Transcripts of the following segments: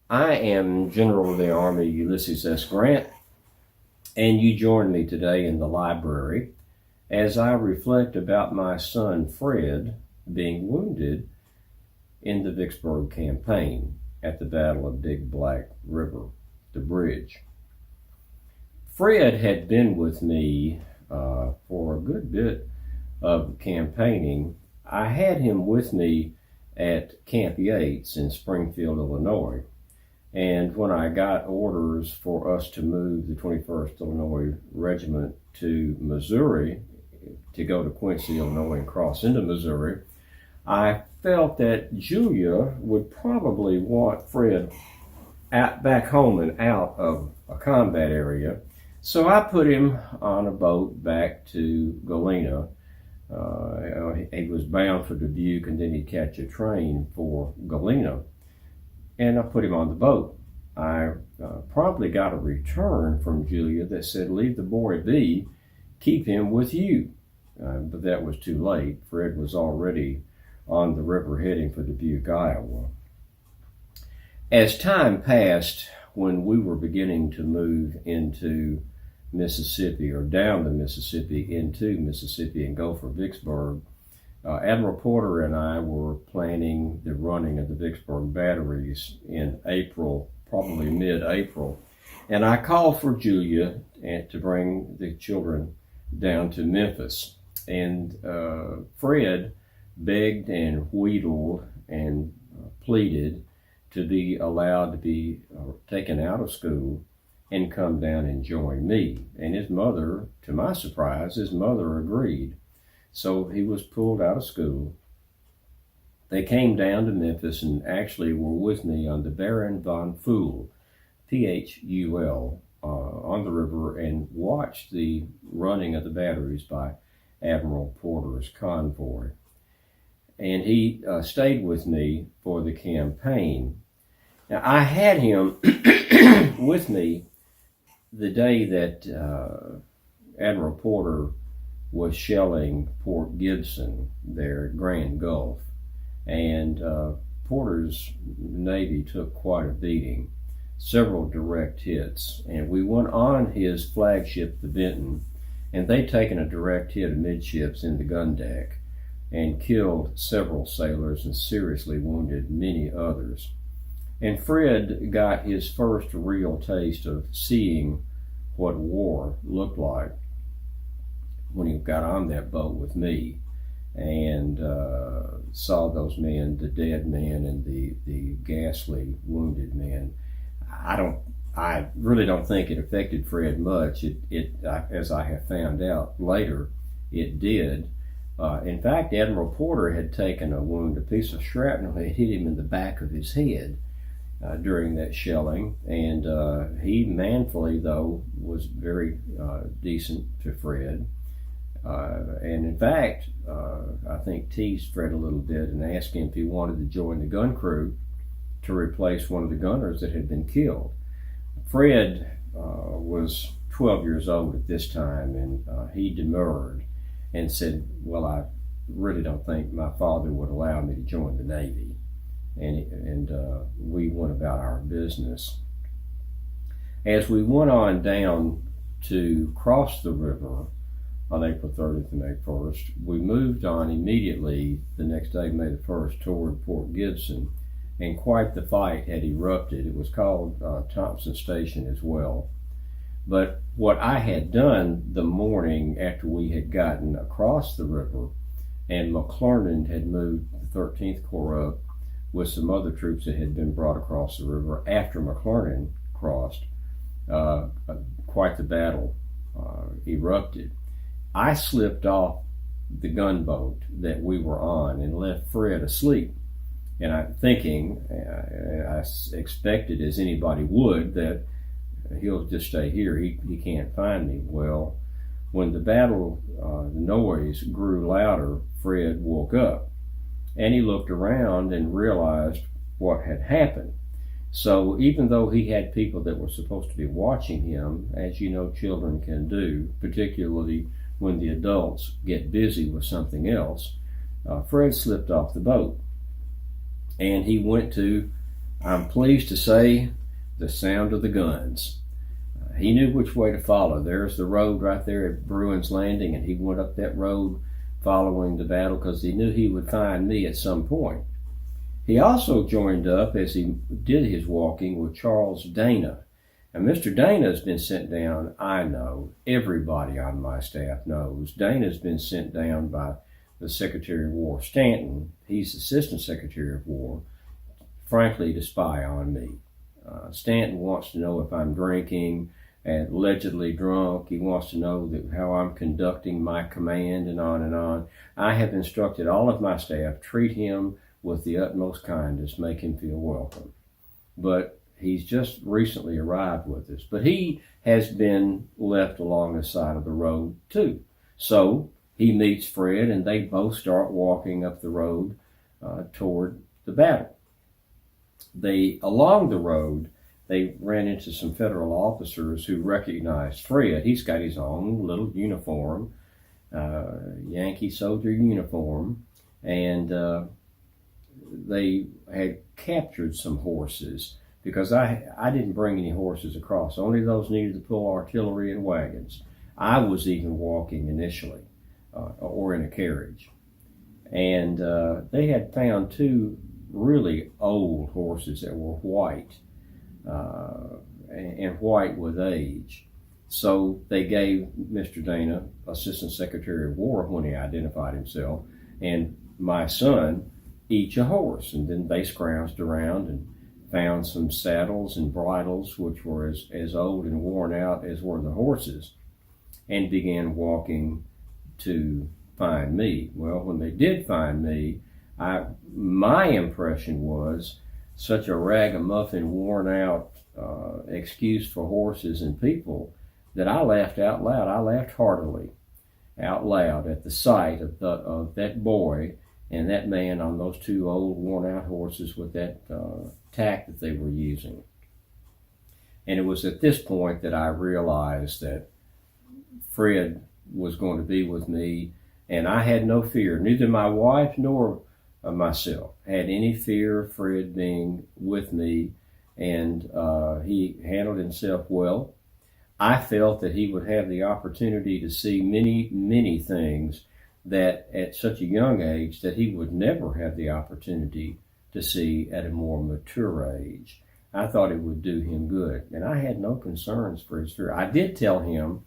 I am General of the Army Ulysses S. Grant, and you join me today in the library as I reflect about my son Fred being wounded in the Vicksburg campaign at the Battle of Big Black River, the bridge. Fred had been with me for a good bit of campaigning. I had him with me at Camp Yates in Springfield, Illinois. And when I got orders for us to move the 21st Illinois Regiment to Missouri, to go to Quincy, Illinois, and cross into Missouri, I felt that Julia would probably want Fred back home and out of a combat area. So I put him on a boat back to Galena. He was bound for Dubuque, and then he'd catch a train for Galena. And I put him on the boat. I promptly got a return from Julia that said, "Leave the boy be, keep him with you." But that was too late. Fred was already on the river heading for Dubuque, Iowa. As time passed, when we were beginning to move into Mississippi, or down the Mississippi into Mississippi and go for Vicksburg, Admiral Porter and I were planning the running of the Vicksburg batteries in April, probably mid-April. And I called for Julia to bring the children down to Memphis. And Fred begged and wheedled and pleaded to be allowed to be taken out of school and come down and join me. And his mother, to my surprise, his mother agreed. So he was pulled out of school. They came down to Memphis and actually were with me on the Baron von Phul, Phul, on the river, and watched the running of the batteries by Admiral Porter's convoy. And he stayed with me for the campaign. Now, I had him with me the day that Admiral Porter was shelling Port Gibson there at Grand Gulf. And Porter's Navy took quite a beating, several direct hits. And we went on his flagship, the Benton, and they'd taken a direct hit amidships in the gun deck and killed several sailors and seriously wounded many others. And Fred got his first real taste of seeing what war looked like when he got on that boat with me and saw those men, the dead men and the ghastly wounded men. I really don't think it affected Fred much. As I have found out later, it did. In fact, Admiral Porter had taken a wound, a piece of shrapnel had hit him in the back of his head during that shelling, and he manfully, though, was very decent to Fred. And in fact, I think teased Fred a little bit and asked him if he wanted to join the gun crew to replace one of the gunners that had been killed. Fred was 12 years old at this time, and he demurred and said, "Well, I really don't think my father would allow me to join the Navy." And we went about our business. As we went on down to cross the river on April 30th and May 1st, we moved on immediately the next day, May the 1st, toward Port Gibson, and quite the fight had erupted. It was called Thompson Station as well. But what I had done the morning after we had gotten across the river, and McClernand had moved the 13th Corps up with some other troops that had been brought across the river after McClernand crossed, quite the battle erupted. I slipped off the gunboat that we were on and left Fred asleep. And I'm thinking, I expected, as anybody would, that he'll just stay here. He can't find me. Well, when the battle, the noise grew louder, Fred woke up. And he looked around and realized what had happened. So even though he had people that were supposed to be watching him, as you know children can do, particularly when the adults get busy with something else, Fred slipped off the boat. And he went to I'm pleased to say the sound of the guns. He knew which way to follow. There's the road right there at Bruin's Landing, and he went up that road following the battle because he knew he would find me at some point. He also joined up as he did his walking with Charles Dana. And Mr. Dana has been sent down, I know, everybody on my staff knows. Dana's been sent down by the Secretary of War, Stanton. He's Assistant Secretary of War, frankly, to spy on me. Stanton wants to know if I'm drinking and allegedly drunk. He wants to know how I'm conducting my command and on and on. I have instructed all of my staff, treat him with the utmost kindness, make him feel welcome. But he's just recently arrived with us. But he has been left along the side of the road too. So he meets Fred and they both start walking up the road toward the battle. Along the road, they ran into some federal officers who recognized Fred. He's got his own little uniform, Yankee soldier uniform, and they had captured some horses because I didn't bring any horses across, only those needed to pull artillery and wagons. I was even walking initially, or in a carriage. And they had found two really old horses that were white, and white with age. So they gave Mr. Dana, Assistant Secretary of War, when he identified himself, and my son, each a horse. And then they scrounged around and found some saddles and bridles, which were as old and worn out as were the horses, and began walking to find me. Well, when they did find me, my impression was such a ragamuffin, worn out excuse for horses and people that I laughed out loud. I laughed heartily out loud at the sight of that boy and that man on those two old, worn out horses with that tack that they were using. And it was at this point that I realized that Fred was going to be with me, and I had no fear. Neither my wife nor myself had any fear of Fred being with me, and he handled himself well. I felt that he would have the opportunity to see many, many things that at such a young age that he would never have the opportunity to see at a more mature age. I thought it would do him good, and I had no concerns for his fear. I did tell him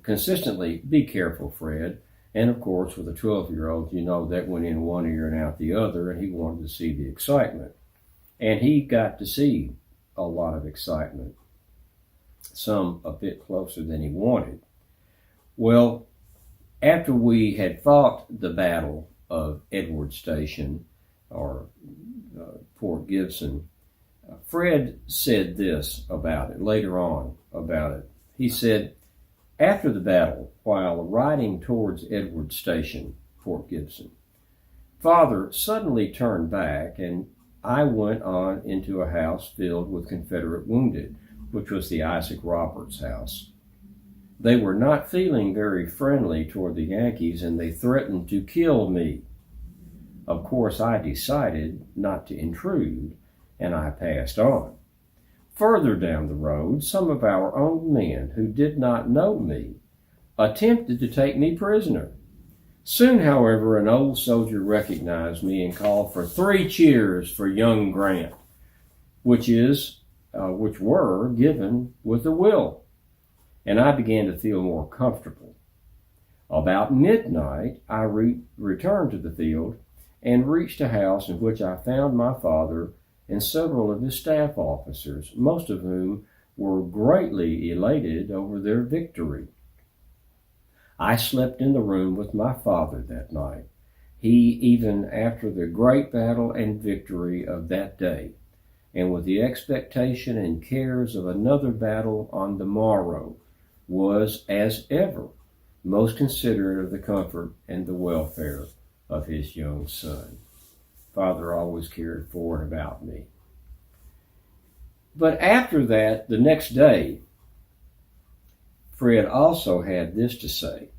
consistently, be careful, Fred. And of course, with a 12-year-old, you know that went in one ear and out the other, and he wanted to see the excitement. And he got to see a lot of excitement, some a bit closer than he wanted. Well, after we had fought the Battle of Edward Station, or Port Gibson, Fred said this about it, later on about it. He said, after the battle, while riding towards Edward Station, Port Gibson, Father suddenly turned back, and I went on into a house filled with Confederate wounded, which was the Isaac Roberts house. They were not feeling very friendly toward the Yankees, and they threatened to kill me. Of course, I decided not to intrude, and I passed on. Further down the road, some of our own men who did not know me attempted to take me prisoner. Soon, however, an old soldier recognized me and called for 3 cheers for young Grant, which were given with a will, and I began to feel more comfortable. About midnight, I returned to the field and reached a house in which I found my father and several of his staff officers, most of whom were greatly elated over their victory. I slept in the room with my father that night, he even after the great battle and victory of that day, and with the expectation and cares of another battle on the morrow, was, as ever, most considerate of the comfort and the welfare of his young son. Father always cared for and about me. But after that, the next day, Fred also had this to say.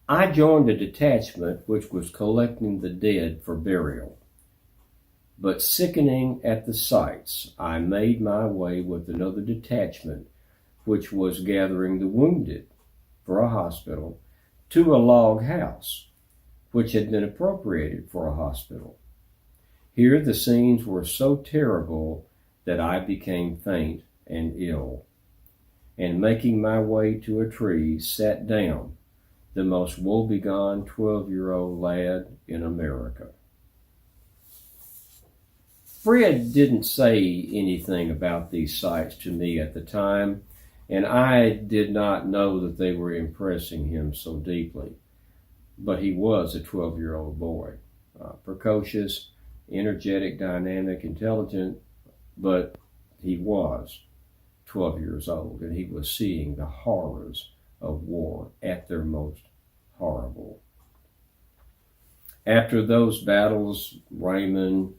I joined a detachment which was collecting the dead for burial. But sickening at the sights, I made my way with another detachment, which was gathering the wounded for a hospital, to a log house, which had been appropriated for a hospital. Here the scenes were so terrible that I became faint and ill, and making my way to a tree, sat down, the most woebegone 12-year-old lad in America. Fred didn't say anything about these sights to me at the time, and I did not know that they were impressing him so deeply. But he was a 12-year-old boy, precocious, energetic, dynamic, intelligent, but he was 12 years old, and he was seeing the horrors of war at their most horrible. After those battles, Raymond,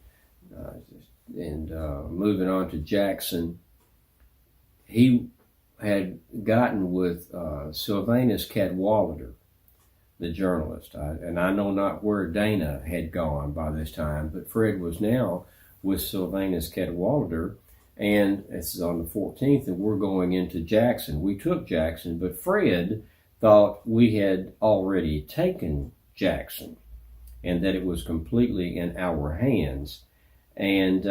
and moving on to Jackson, he had gotten with Sylvanus Cadwallader, the journalist. And I know not where Dana had gone by this time, but Fred was now with Sylvanus Cadwallader, and it's on the 14th, and we're going into Jackson. We took Jackson, but Fred thought we had already taken Jackson and that it was completely in our hands. And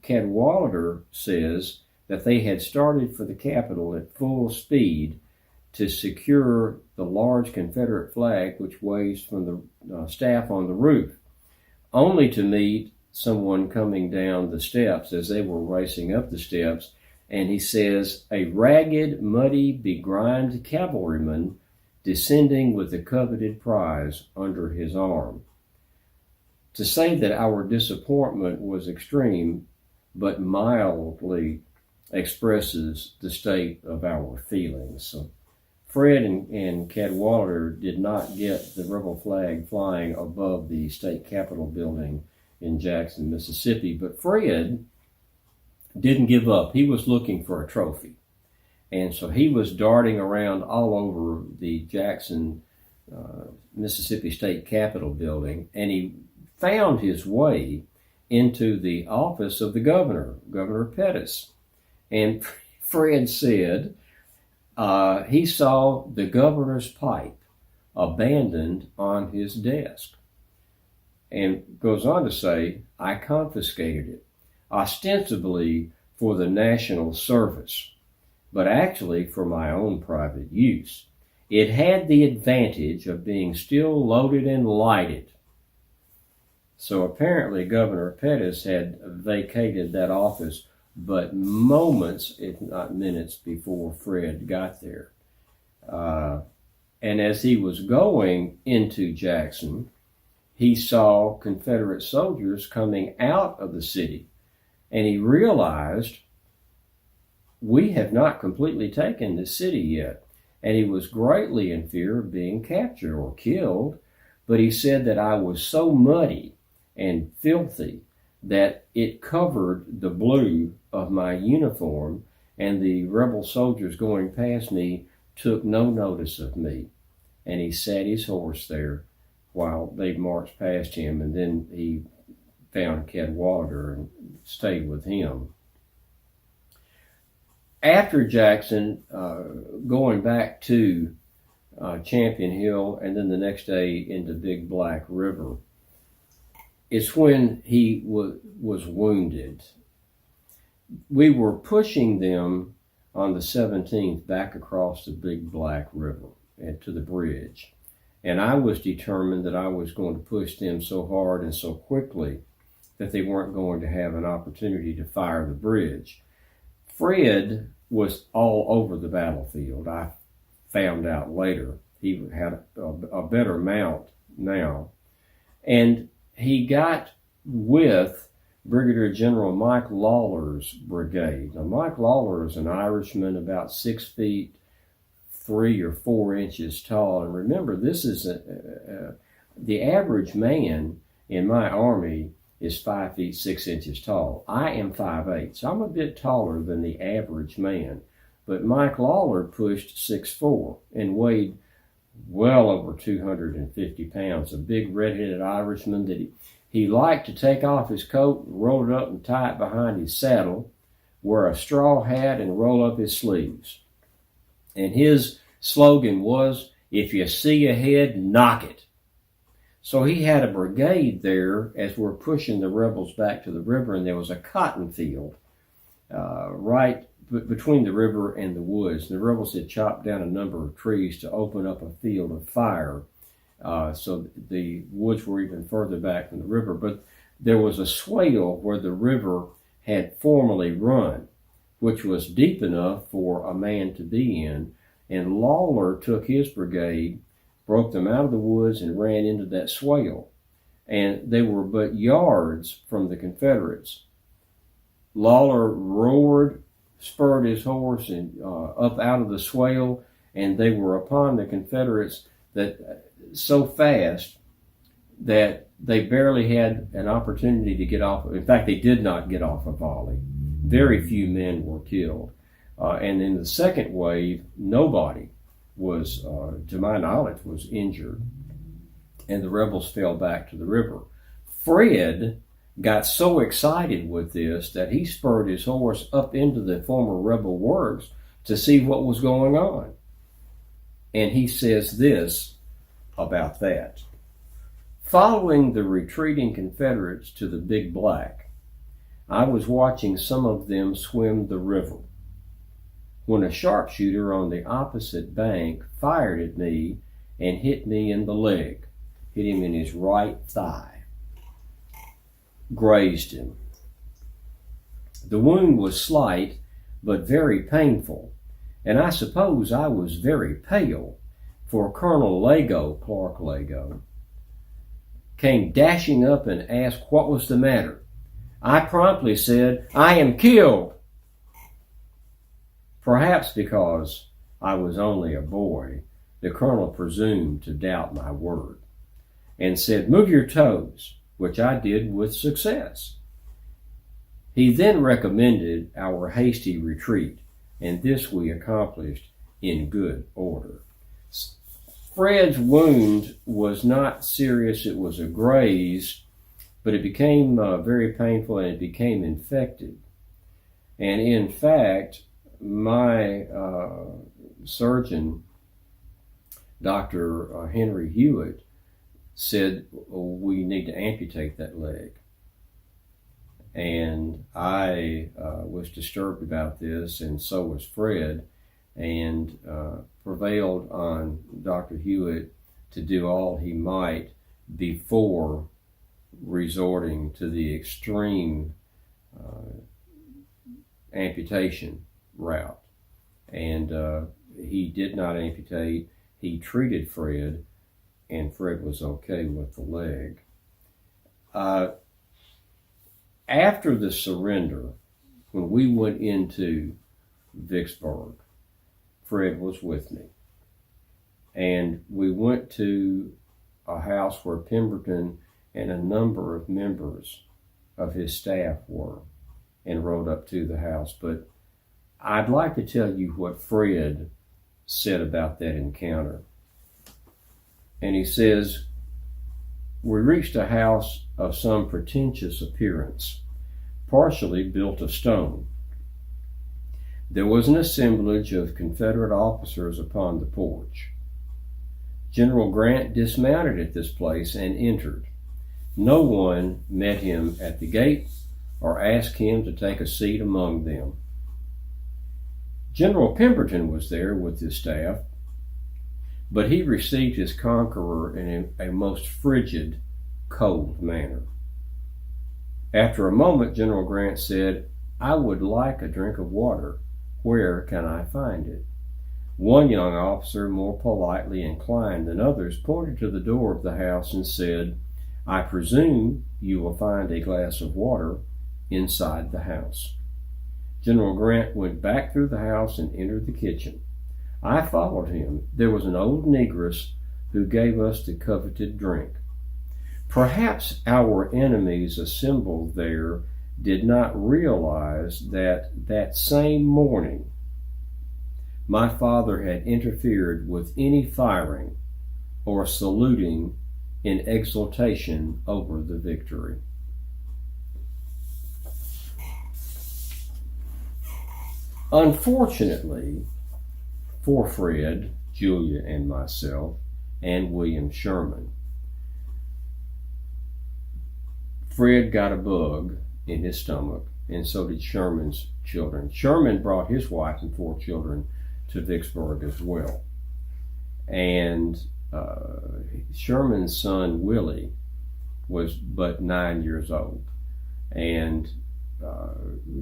Cadwallader says that they had started for the capital at full speed to secure the large Confederate flag which waves from the staff on the roof, only to meet someone coming down the steps as they were racing up the steps. And he says, a ragged, muddy, begrimed cavalryman descending with the coveted prize under his arm. To say that our disappointment was extreme, but mildly expresses the state of our feelings. So Fred and Cadwallader did not get the rebel flag flying above the state capitol building in Jackson, Mississippi, but Fred didn't give up. He was looking for a trophy. And so he was darting around all over the Jackson, Mississippi State Capitol building, and he found his way into the office of the governor, Governor Pettus. And Fred said he saw the governor's pipe abandoned on his desk. And goes on to say, I confiscated it, ostensibly for the national service, but actually for my own private use. It had the advantage of being still loaded and lighted. So apparently Governor Pettus had vacated that office, but moments, if not minutes, before Fred got there. And as he was going into Jackson, he saw Confederate soldiers coming out of the city, and he realized, we have not completely taken the city yet. And he was greatly in fear of being captured or killed, but he said that I was so muddy and filthy that it covered the blue of my uniform, and the rebel soldiers going past me took no notice of me. And he sat his horse there while they marched past him, and then he found Cadwallader and stayed with him. After Jackson, going back to Champion Hill, and then the next day into Big Black River, it's when he was wounded. We were pushing them on the 17th back across the Big Black River and to the bridge. And I was determined that I was going to push them so hard and so quickly that they weren't going to have an opportunity to fire the bridge. Fred was all over the battlefield. I found out later he had a better mount now. And he got with Brigadier General Mike Lawler's brigade. Now, Mike Lawler is an Irishman about 6 feet 3 or 4 inches tall. And remember, this is the average man in my army is 5 feet 6 inches tall. I am 5'8", so I'm a bit taller than the average man. But Mike Lawler pushed 6'4" and weighed well over 250 pounds. A big red-headed Irishman that He liked to take off his coat, roll it up and tie it behind his saddle, wear a straw hat, and roll up his sleeves. And his slogan was, "If you see a head, knock it." So he had a brigade there as we're pushing the rebels back to the river, and there was a cotton field right between the river and the woods. The rebels had chopped down a number of trees to open up a field of fire, so the woods were even further back from the river. But there was a swale where the river had formerly run, which was deep enough for a man to be in, and Lawler took his brigade, broke them out of the woods, and ran into that swale. And they were but yards from the Confederates. Lawler roared, spurred his horse and up out of the swale, and they were upon the Confederates that so fast that they barely had an opportunity to get off. In fact, they did not get off a volley. Very few men were killed. And in the second wave, nobody was, to my knowledge, was injured. And the rebels fell back to the river. Fred got so excited with this that he spurred his horse up into the former rebel works to see what was going on. And he says this about that. Following the retreating Confederates to the Big Black, I was watching some of them swim the river when a sharpshooter on the opposite bank fired at me and hit me in the leg, hit him in his right thigh, grazed him. The wound was slight but very painful, and I suppose I was very pale, for Colonel Clark Lago, came dashing up and asked what was the matter. I promptly said, "I am killed." Perhaps because I was only a boy, the colonel presumed to doubt my word and said, "Move your toes," which I did with success. He then recommended our hasty retreat, and this we accomplished in good order. Fred's wound was not serious. It was a graze, but it became very painful and it became infected. And in fact, my surgeon, Dr. Henry Hewitt, said, we need to amputate that leg. And I was disturbed about this, and so was Fred, and prevailed on Dr. Hewitt to do all he might before resorting to the extreme amputation route. And he did not amputate. He treated Fred, and Fred was okay with the leg. After the surrender, when we went into Vicksburg, Fred was with me. And we went to a house where Pemberton and a number of members of his staff were, and rode up to the house. But I'd like to tell you what Fred said about that encounter. And he says, "We reached a house of some pretentious appearance, partially built of stone. There was an assemblage of Confederate officers upon the porch. General Grant dismounted at this place and entered. No one met him at the gate or asked him to take a seat among them. General Pemberton was there with his staff, but he received his conqueror in a most frigid, cold manner. After a moment, General Grant said, 'I would like a drink of water. Where can I find it?' One young officer, more politely inclined than others, pointed to the door of the house and said, 'I presume you will find a glass of water inside the house.' General Grant went back through the house and entered the kitchen. I followed him. There was an old negress who gave us the coveted drink. Perhaps our enemies assembled there did not realize that same morning my father had interfered with any firing or saluting in exultation over the victory. Unfortunately for Fred, Julia, and myself, and William Sherman, Fred got a bug in his stomach, and so did Sherman's children. Sherman brought his wife and 4 children to Vicksburg as well. And Sherman's son, Willie, was but 9 years old and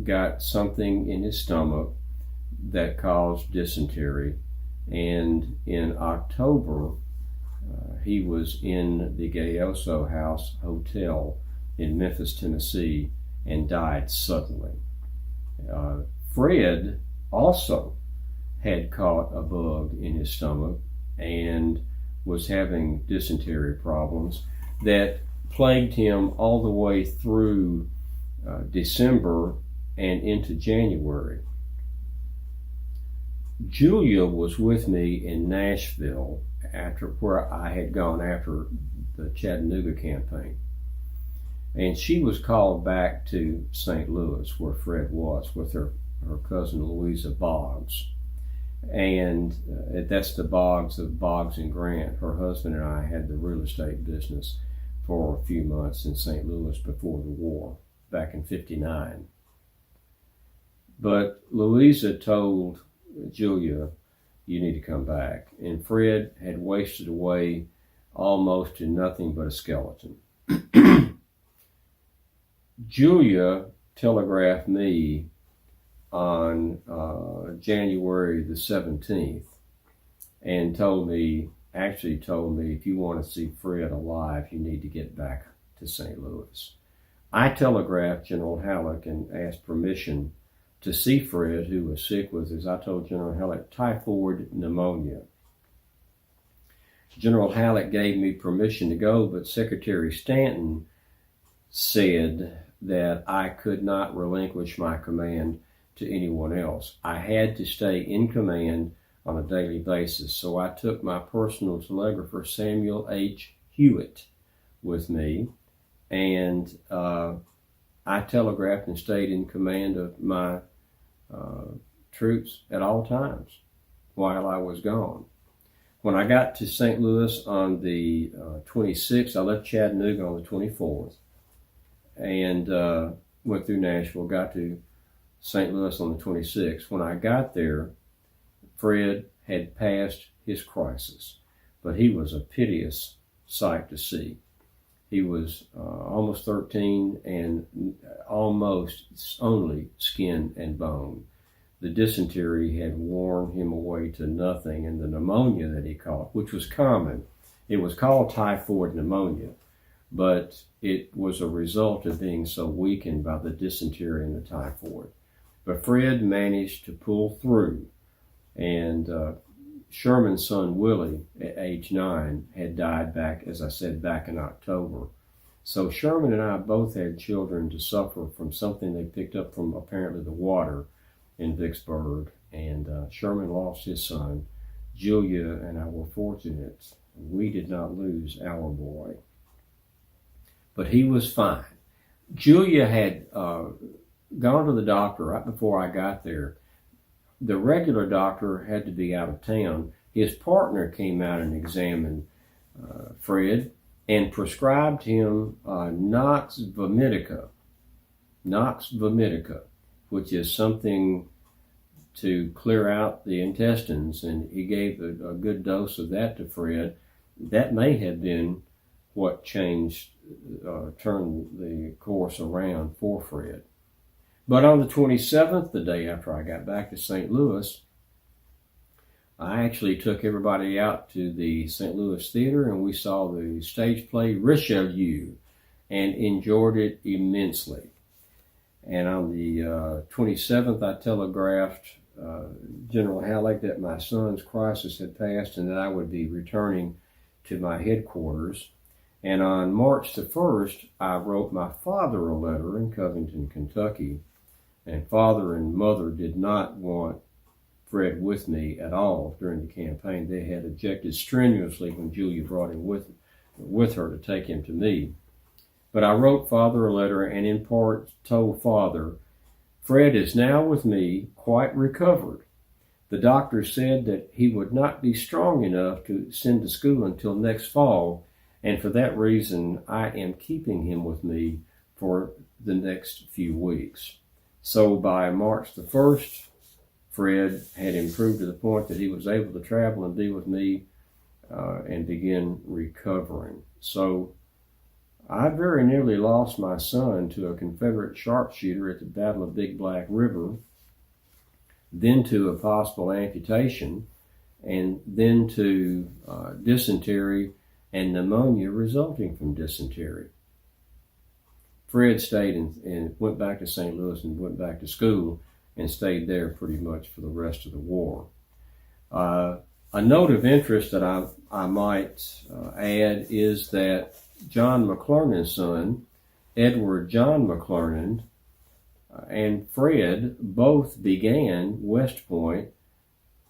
got something in his stomach that caused dysentery. And in October, he was in the Gayoso House Hotel in Memphis, Tennessee, and died suddenly. Fred also had caught a bug in his stomach and was having dysentery problems that plagued him all the way through December and into January. Julia was with me in Nashville where I had gone after the Chattanooga campaign. And she was called back to St. Louis, where Fred was, with her cousin Louisa Boggs. And that's the Boggs of Boggs and Grant. Her husband and I had the real estate business for a few months in St. Louis before the war, back in '59. But Louisa told Julia, "You need to come back." And Fred had wasted away almost to nothing but a skeleton. Julia telegraphed me on January the 17th and told me, if you want to see Fred alive, you need to get back to St. Louis. I telegraphed General Halleck and asked permission to see Fred, who was sick with, as I told General Halleck, typhoid pneumonia. General Halleck gave me permission to go, but Secretary Stanton said that I could not relinquish my command to anyone else. I had to stay in command on a daily basis, so I took my personal telegrapher, Samuel H. Hewitt, with me, and I telegraphed and stayed in command of my troops at all times while I was gone. When I got to St. Louis on the 26th, I left Chattanooga on the 24th and went through Nashville, got to St. Louis on the 26th. When I got there, Fred had passed his crisis, but he was a piteous sight to see. He was almost 13 and almost only skin and bone. The dysentery had worn him away to nothing, and the pneumonia that he caught, which was common, it was called typhoid pneumonia, but it was a result of being so weakened by the dysentery and the typhoid. But Fred managed to pull through, and Sherman's son Willie, at age 9, had died back, as I said, back in October. So Sherman and I both had children to suffer from something they picked up from apparently the water in Vicksburg, and Sherman lost his son. Julia and I were fortunate. We did not lose our boy, but he was fine. Julia had gone to the doctor right before I got there. The regular doctor had to be out of town. His partner came out and examined Fred and prescribed him Nox vomitica, which is something to clear out the intestines, and he gave a good dose of that to Fred. That may have been what turned the course around for Fred. But on the 27th, the day after I got back to St. Louis, I actually took everybody out to the St. Louis Theater, and we saw the stage play Richelieu and enjoyed it immensely. And on the 27th, I telegraphed General Halleck that my son's crisis had passed and that I would be returning to my headquarters. And on March the 1st, I wrote my father a letter in Covington, Kentucky. And father and mother did not want Fred with me at all during the campaign. They had objected strenuously when Julia brought him with with her to take him to me. But I wrote Father a letter and in part told Father, Fred is now with me, quite recovered. The doctor said that he would not be strong enough to send to school until next fall, and for that reason I am keeping him with me for the next few weeks. So by March the 1st, Fred had improved to the point that he was able to travel and be with me and begin recovering. So I very nearly lost my son to a Confederate sharpshooter at the Battle of Big Black River, then to a possible amputation, and then to dysentery and pneumonia resulting from dysentery. Fred stayed and went back to St. Louis and went back to school and stayed there pretty much for the rest of the war. A note of interest that I might add is that John McClernand's son, Edward John McClernand, and Fred both began West Point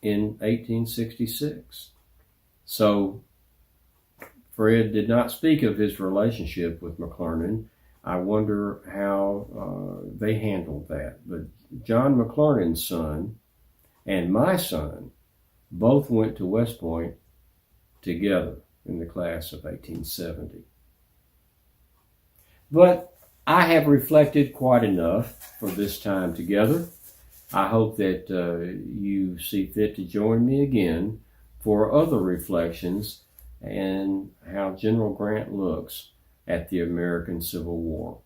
in 1866. So Fred did not speak of his relationship with McClernand. I wonder how they handled that. But John McClernand's son and my son both went to West Point together in the class of 1870. But I have reflected quite enough for this time together. I hope that you see fit to join me again for other reflections and how General Grant looks at the American Civil War.